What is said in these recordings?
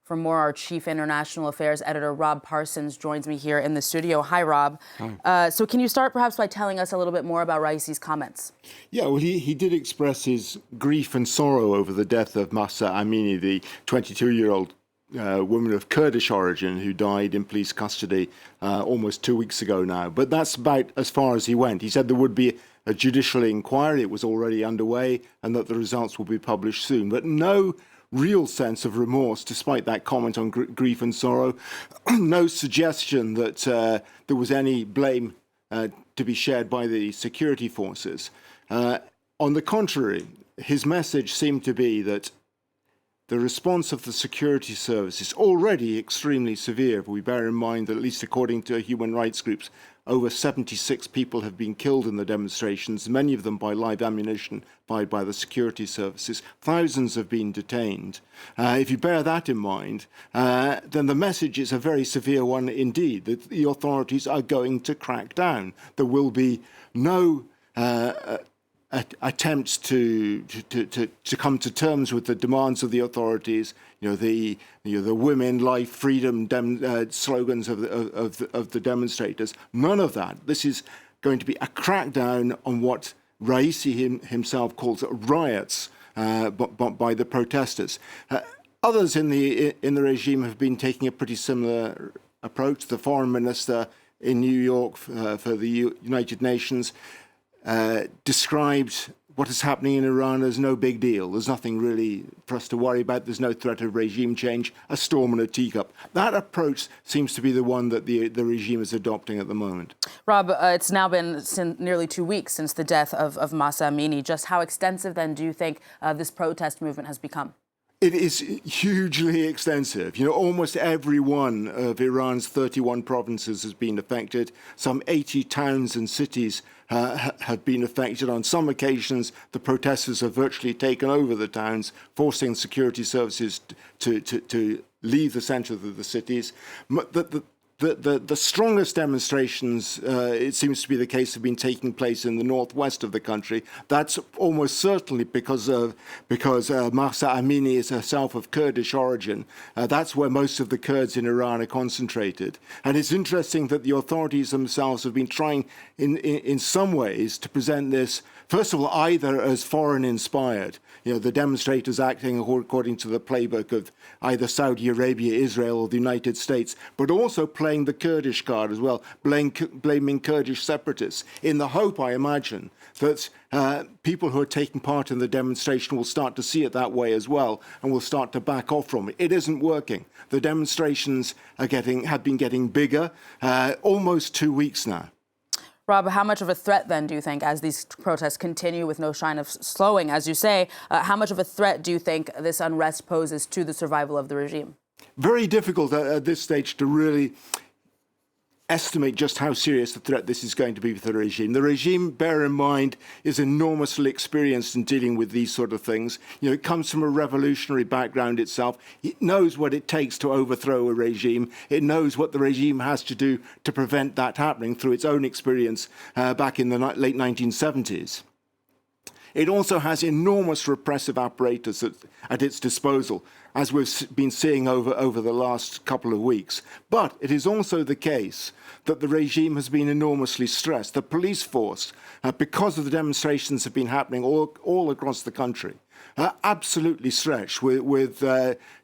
For more, our Chief International Affairs Editor, Rob Parsons, joins me here in the studio. Hi, Rob. Hi. So can you start perhaps by telling us a little bit more about Raisi's comments? Yeah, well, he did express his grief and sorrow over the death of Mahsa Amini, the 22-year-old woman of Kurdish origin who died in police custody almost 2 weeks ago now. But that's about as far as he went. He said there would be a judicial inquiry. It was already underway and that the results will be published soon. But no real sense of remorse, despite that comment on grief and sorrow. No suggestion that there was any blame to be shared by the security forces. On the contrary, his message seemed to be that the response of the security services, already extremely severe, if we bear in mind that at least according to human rights groups, over 76 people have been killed in the demonstrations, many of them by live ammunition fired by the security services. Thousands have been detained. If you bear that in mind, then the message is a very severe one indeed, that the authorities are going to crack down. There will be no attempts to come to terms with the demands of the authorities, the women, life, freedom slogans of the demonstrators. None of that. This is going to be a crackdown on what Raisi himself calls riots by the protesters. Others in the regime have been taking a pretty similar approach. The foreign minister in New York for the United Nations described what is happening in Iran as no big deal. There's nothing really for us to worry about. There's no threat of regime change, a storm in a teacup. That approach seems to be the one that the regime is adopting at the moment. Rob, it's now been nearly 2 weeks since the death of Mahsa Amini. Just how extensive, then, do you think this protest movement has become? It is hugely extensive. Almost every one of Iran's 31 provinces has been affected. Some 80 towns and cities have been affected. On some occasions, the protesters have virtually taken over the towns, forcing security services to leave the center of the cities. The strongest demonstrations, it seems to be the case, have been taking place in the northwest of the country. That's almost certainly because Mahsa Amini is herself of Kurdish origin. That's where most of the Kurds in Iran are concentrated. And it's interesting that the authorities themselves have been trying, in some ways, to present this, first of all, either as foreign-inspired, the demonstrators acting according to the playbook of either Saudi Arabia, Israel, or the United States, but also playing the Kurdish card as well, blaming Kurdish separatists, in the hope, I imagine, that people who are taking part in the demonstration will start to see it that way as well and will start to back off from it. It isn't working. The demonstrations have been getting bigger, almost 2 weeks now. Rob, how much of a threat, then, do you think, as these protests continue with no sign of slowing, as you say, how much of a threat do you think this unrest poses to the survival of the regime? Very difficult at this stage to really estimate just how serious a threat this is going to be for the regime. The regime, bear in mind, is enormously experienced in dealing with these sort of things. It comes from a revolutionary background itself. It knows what it takes to overthrow a regime. It knows what the regime has to do to prevent that happening through its own experience back in the late 1970s. It also has enormous repressive apparatus at its disposal, as we've been seeing over the last couple of weeks. But it is also the case that the regime has been enormously stressed. The police force, because of the demonstrations have been happening all across the country, absolutely stretched, with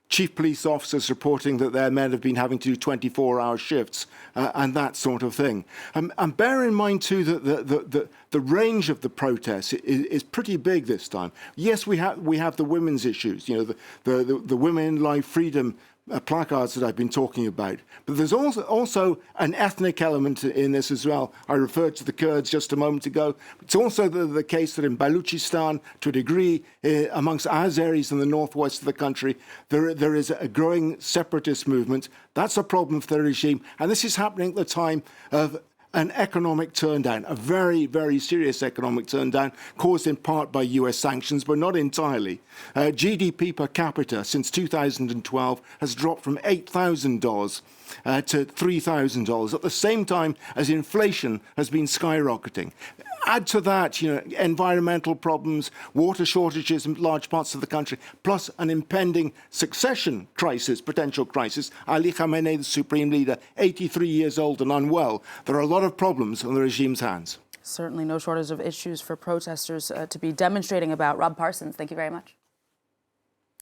chief police officers reporting that their men have been having to do 24-hour shifts and that sort of thing. And bear in mind, too, that the range of the protests is pretty big this time. Yes, we have the women's issues, the women, life, freedom placards that I've been talking about. But there's also an ethnic element in this as well. I referred to the Kurds just a moment ago. It's also the case that in Baluchistan, to a degree, amongst Azeris in the northwest of the country, there is a growing separatist movement. That's a problem for the regime. And this is happening at the time of an economic turndown, a very, very serious economic turndown, caused in part by US sanctions, but not entirely. GDP per capita since 2012 has dropped from $8,000 to $3,000 at the same time as inflation has been skyrocketing. Add to that, environmental problems, water shortages in large parts of the country, plus an impending succession crisis, potential crisis. Ali Khamenei, the supreme leader, 83 years old and unwell. There are a lot of problems on the regime's hands. Certainly no shortage of issues for protesters to be demonstrating about. Rob Parsons, thank you very much.